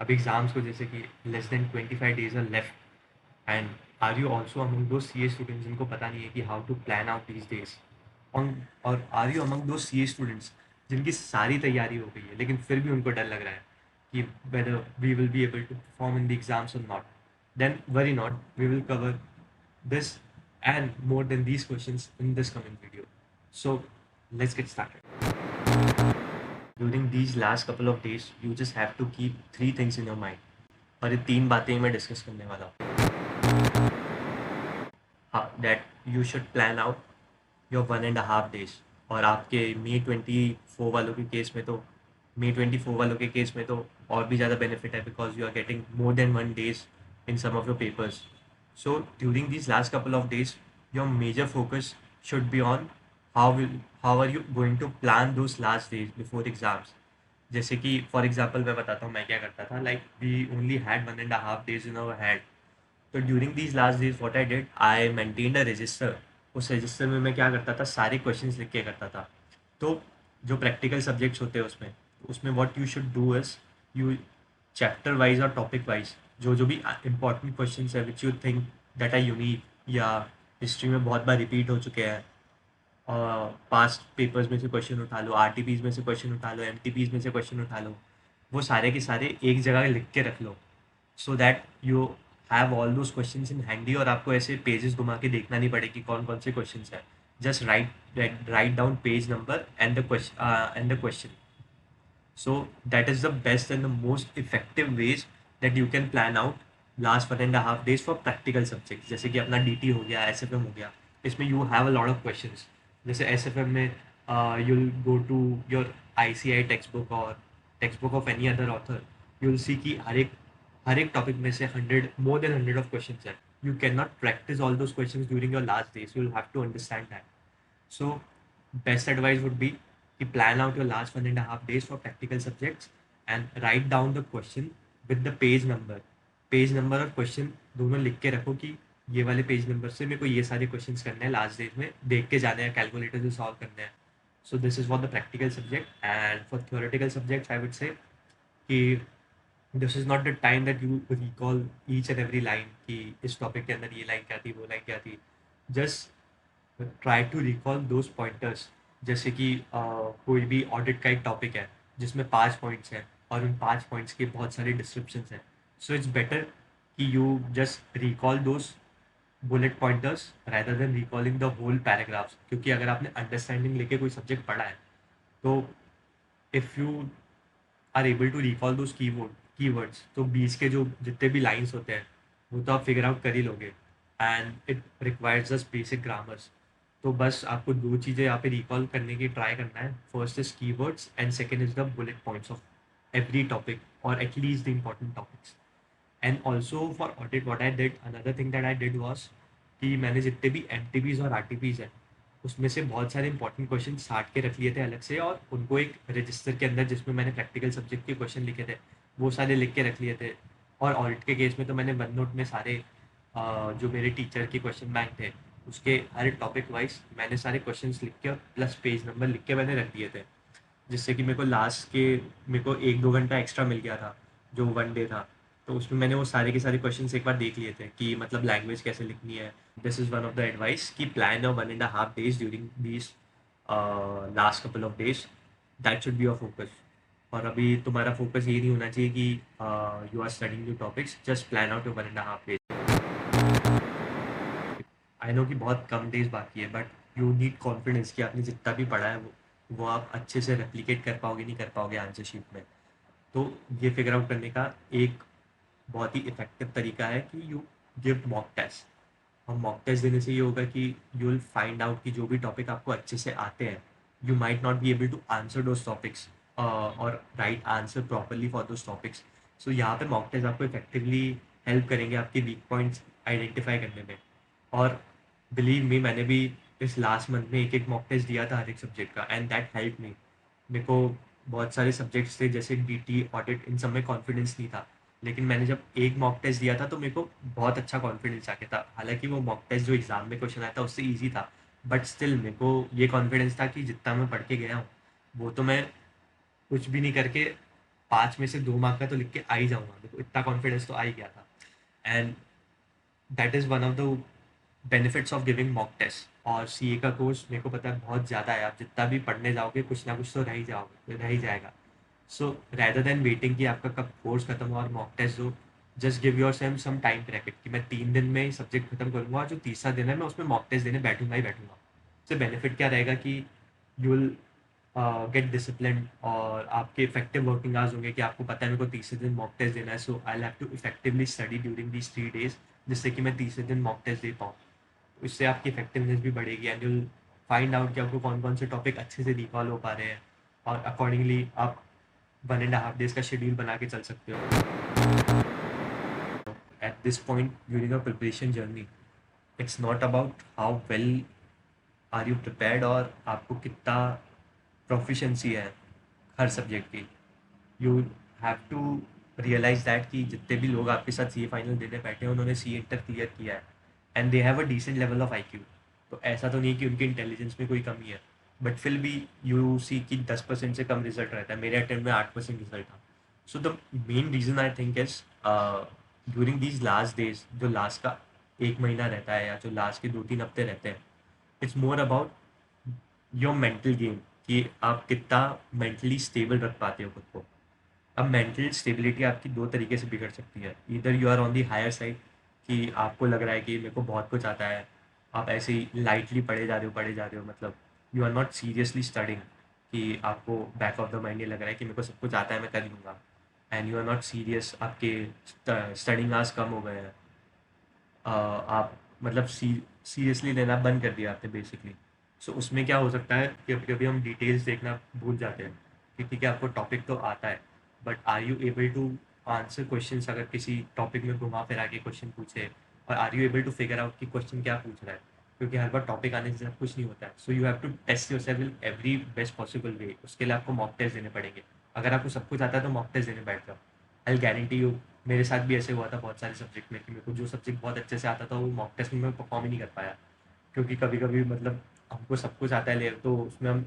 अब एग्ज़ाम्स को जैसे कि less than 25 days are left, and are you also among those CA students जिनको पता नहीं है कि how to plan out these days? और are you among those CA students जिनकी सारी तैयारी हो गई है लेकिन फिर भी उनको डर लग रहा है कि whether we will be able to perform in the exams or not? Then worry not, we will cover this and more than these questions in this coming video. So let's get started. During these last couple of days, you just have to keep three things in your mind. और ये तीन बातें मैं discuss करने वाला हूँ. हाँ, that you should plan out your 1.5 days. और आपके May 24 वालों के केस में तो May 24 वालों के केस में तो और भी ज़्यादा बेनिफिट है because you are getting more than 1 days in some of your papers. So during these last couple of days, your major focus should be on how are you going to plan those last days before exams. जैसे कि for example मैं बताता हूँ मैं क्या करता था. Like we only had 1.5 days in our hand. तो during these last days what I did, I maintained a register. उस रजिस्टर में मैं क्या करता था, सारे क्वेश्चंस लिख के करता था. तो जो प्रैक्टिकल सब्जेक्ट्स होते हैं उसमें what you should do is you chapter wise और टॉपिक वाइज जो जो भी इंपॉर्टेंट क्वेश्चन है which you think that are unique या हिस्ट्री में बहुत बार रिपीट हो चुके हैं, पास्ट पेपर्स में से क्वेश्चन उठा लो, आरटीपीज में से क्वेश्चन उठा लो, एमटीपीज में से क्वेश्चन उठा लो, वो सारे के सारे एक जगह लिख के रख लो so that you have all those question in handy और आपको ऐसे पेजेस घुमा के देखना नहीं पड़े कि कौन कौन से क्वेश्चन है. Just write down page number and the question. So that is the best and the most effective ways that you can plan out last 1.5 days for practical subjects. जैसे कि अपना DT हो गया, SFM हो गया, इसमें you have a lot of questions. जैसे SFM में you'll go to your ICI textbook or textbook of any other author. You'll see कि हर एक टॉपिक में से 100 of questions है. You cannot practice all those questions during your last days. You'll have to understand that. So best advice would be कि plan out your last 1.5 days for practical subjects and write down the question with the page number. Page number और question दोनों लिख के रखो कि ये वाले page number से मेरे को ये सारे क्वेश्चंस करने हैं लास्ट डेज में, देख के जाने हैं, कैलकुलेटर से सॉल्व करने हैं. So this is for the practical subject. And for theoretical subjects I would say कि this is not the time that you recall each and every line कि इस टॉपिक के अंदर ये लाइन क्या थी, वो लाइन क्या थी. Just try to recall those pointers. जैसे कि कोई भी ऑडिट का एक टॉपिक है जिसमें 5 पॉइंट्स हैं और उन 5 पॉइंट्स के बहुत सारे डिस्क्रिप्शंस हैं. सो इट्स बेटर कि you just recall those bullet pointers rather than recalling the whole paragraphs. क्योंकि अगर आपने अंडरस्टैंडिंग लेके कोई सब्जेक्ट पढ़ा है तो if you are able to recall those keywords तो बीच के जो जितने भी लाइन्स होते हैं वो तो आप फिगर आउट कर ही लोगे. And it requires just basic grammars. तो बस आपको दो चीज़ें यहाँ पे रिकॉल करने की ट्राई करना है. First is keywords and second is the bullet points of every topic or at least the important topics. And also for audit what I did, another thing that I did was कि मैंने जितने भी MTPs और RTPs हैं उसमें से बहुत सारे इंपॉर्टेंट क्वेश्चन छाट के रख लिए थे अलग से और उनको एक रजिस्टर के अंदर जिसमें मैंने प्रैक्टिकल सब्जेक्ट के क्वेश्चन लिखे थे वो सारे लिख के रख लिए थे. और ऑडिट के केस में तो मैंने वन नोट में सारे जो मेरे टीचर के क्वेश्चन बैंक थे उसके हर टॉपिक वाइज मैंने सारे क्वेश्चंस लिख के प्लस पेज नंबर लिख के मैंने रख दिए थे, जिससे कि मेरे को लास्ट के मेरे को 1-2 घंटा एक्स्ट्रा मिल गया था जो 1 डे था. तो उसमें मैंने वो सारे के सारे क्वेश्चंस एक बार देख लिए थे कि मतलब लैंग्वेज कैसे लिखनी है. This is one of the advice कि plan your 1.5 days during these last couple of days. That should be your focus. और अभी तुम्हारा फोकस ये नहीं होना चाहिए कि you are studying new topics. Just plan out your 1.5 days. I know कि बहुत कम डेज बाकी है बट यू नीड कॉन्फिडेंस कि आपने जितना भी पढ़ा है वो आप अच्छे से रेप्लिकेट कर पाओगे नहीं कर पाओगे आंसर शीट में. तो ये फिगर आउट करने का एक बहुत ही इफेक्टिव तरीका है कि यू गिव मॉक टेस्ट. और मॉक टेस्ट देने से ये होगा कि यू विल फाइंड आउट कि जो भी टॉपिक आपको अच्छे से आते हैं you might not be able to answer those topics और write answer properly for those topics. So यहाँ पे मॉक टेस्ट आपको इफेक्टिवली हेल्प करेंगे आपके वीक पॉइंट्स आइडेंटिफाई करने में. और बिलीव मी मैंने भी इस लास्ट मंथ में एक मॉक टेस्ट दिया था हर एक सब्जेक्ट का एंड दैट हेल्प मी. मेरे को बहुत सारे सब्जेक्ट्स थे जैसे DT ऑडिट इन सब में कॉन्फिडेंस नहीं था, लेकिन मैंने जब एक मॉक टेस्ट दिया था तो मेरे को बहुत अच्छा कॉन्फिडेंस आ गया था. हालांकि वो मॉक टेस्ट जो एग्ज़ाम में क्वेश्चन आया था उससे ईजी था बट स्टिल मेरे को ये कॉन्फिडेंस था कि जितना मैं पढ़ के गया हूँ वो तो मैं कुछ भी नहीं करके 5 में से 2 मार्क का तो लिख के आ ही जाऊँगा, देखो इतना कॉन्फिडेंस तो आ ही गया था। And that is one of the benefits of giving mock test. और सीए का कोर्स मेरे को पता है बहुत ज़्यादा है, आप जितना भी पढ़ने जाओगे कुछ ना कुछ तो रह ही जाएगा। सो रैदर देन वेटिंग कि आपका कब कोर्स खत्म हो और मॉक टेस्ट हो, just give yourself some time bracket कि मैं 3 दिन में सब्जेक्ट खत्म करूंगा और जो तीसरा दिन है मैं उसमें मॉक टेस्ट देने बैठूंगा ही बैठूंगा। उससे बेनिफिट क्या रहेगा कि यू विल गेट डिसिप्लिन और आपके इफेक्टिव वर्किंग आवर्स होंगे कि आपको पता है मेरे को तीसरे दिन मॉक टेस्ट देना है, so I have to effectively study during these 3 days जिससे कि मैं तीसरे दिन मॉक टेस्ट दे पाऊँ। इससे आपकी इफेक्टिवनेस भी बढ़ेगी एंड यूल फाइंड आउट कि आपको कौन कौन से टॉपिक अच्छे से रिकॉल हो पा रहे हैं और अकॉर्डिंगली आप 1.5 days का शेड्यूल बना के चल सकते हो। At this point during your preparation journey, it's not about how well are you prepared और आपको कितना प्रोफिशेंसी है हर सब्जेक्ट की। You have to realise that कि जितने भी लोग आपके साथ सी ए फाइनल देने बैठे हैं उन्होंने सी इंटर क्लियर किया है and they have a decent level of IQ। तो ऐसा तो नहीं कि उनकी इंटेलिजेंस में कोई कमी है, बट फिर भी यू सी कि 10% से कम रिजल्ट रहता है। मेरे अटेम्प्ट में 8% रिजल्ट था। So the main reason I think is during these last days, जो लास्ट का 1 महीना रहता है या जो लास्ट के 2-3 हफ्ते रहते हैं, it's more about your mental game कि आप कितना मेंटली स्टेबल रख पाते हो खुद को। अब मेंटल स्टेबिलिटी आपकी दो तरीके से बिगड़ सकती है। इधर you are on the higher side कि आपको लग रहा है कि मेरे को बहुत कुछ आता है, आप ऐसे ही लाइटली पढ़े जा रहे हो, मतलब you are not seriously studying, कि आपको बैक ऑफ द माइंड ये लग रहा है कि मेरे को सब कुछ आता है मैं कर लूँगा, and you are not serious, आपके स्टडिंग आवर्स कम हो गए हैं, आप मतलब सीरियसली लेना बंद कर दिया आपने बेसिकली। सो उसमें क्या हो सकता है कि कभी कभी हम डिटेल्स देखना भूल जाते हैं कि ठीक है आपको टॉपिक तो आता है, but are you able to answer questions. अगर किसी टॉपिक में घुमा फिरा के क्वेश्चन पूछे, और are you able to figure out कि क्वेश्चन क्या पूछ रहा है, क्योंकि हर बार टॉपिक आने से सब कुछ नहीं होता है। So you have to test yourself in every best possible way. उसके लिए आपको मॉक टेस्ट देने पड़ेंगे। अगर आपको सब कुछ आता है तो मॉक टेस्ट देने बैठ जाओ। आई गारंटी यू, मेरे साथ भी ऐसे हुआ था बहुत सारे सब्जेक्ट में कि मेरे को जो सब्जेक्ट बहुत अच्छे से आता था वो मॉक टेस्ट में मैं परफॉर्म ही नहीं कर पाया, क्योंकि कभी कभी मतलब हमको सब कुछ आता है ले तो उसमें हम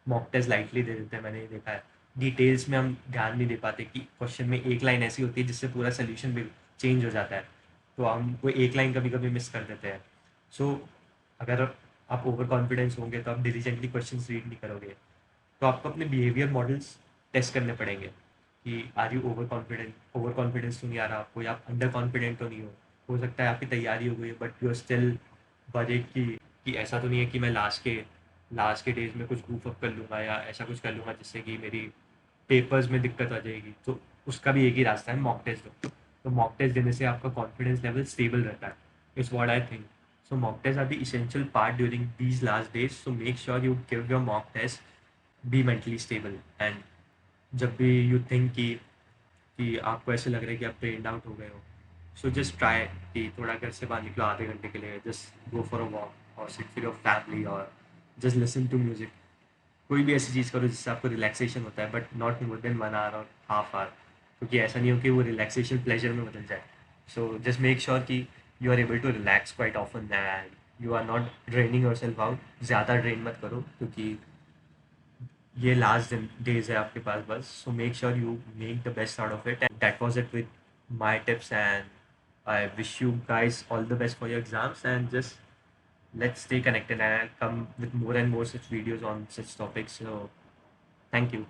मॉक टेस्ट लाइटली दे देते हैं। मैंने ये देखा है, डिटेल्स में हम ध्यान नहीं दे पाते कि क्वेश्चन में एक लाइन ऐसी होती है जिससे पूरा सोल्यूशन भी चेंज हो जाता है, तो हम वो एक लाइन कभी कभी मिस कर देते हैं। सो अगर आप ओवर कॉन्फिडेंस होंगे तो आप डिलीजेंटली क्वेश्चन रीड नहीं करोगे, तो आपको अपने बिहेवियर मॉडल्स टेस्ट करने पड़ेंगे कि आर यू ओवर कॉन्फिडेंस तो नहीं आ रहा आपको, या आप अंडर कॉन्फिडेंट तो नहीं हो सकता है आपकी तैयारी हो गई है but you are still worried कि ऐसा तो नहीं है कि मैं लास्ट के डेज में कुछ बूफ अप कर लूँगा या ऐसा कुछ कर लूँगा जिससे कि मेरी पेपर्स में दिक्कत आ जाएगी। तो उसका भी एक ही रास्ता है, मॉक टेस्ट दो। तो मॉक टेस्ट देने से आपका कॉन्फिडेंस लेवल स्टेबल रहता है, is what I think. So mock test are the essential part during these last days, so make sure you give your mock test, be mentally stable. And जब भी you think कि आपको ऐसे लग रहा है कि आप ट्रेंड आउट हो गए हो, सो जस्ट ट्राई कि थोड़ा घर से बाहर निकलो आधे घंटे के लिए, just go for a walk और सिट विद योर फैमिली और जस्ट लिसन टू म्यूजिक। कोई भी ऐसी चीज़ करो जिससे आपको रिलैक्सेशन होता है, but not more than 1 hour और हाफ आवर, क्योंकि ऐसा नहीं हो कि वो रिलैक्सेशन प्लेजर में बदल जाए। सो जस्ट मेक श्योर कि you are able to relax quite often and you are not draining yourself out. ज़्यादा ड्रेन मत करो क्योंकि ये लास्ट डेज है आपके पास बस। सो make sure you make the best out of it, and that was it with my tips. And I wish you guys all the best for your exams, and just let's stay connected and I'll come with more and more such videos on such topics. So thank you.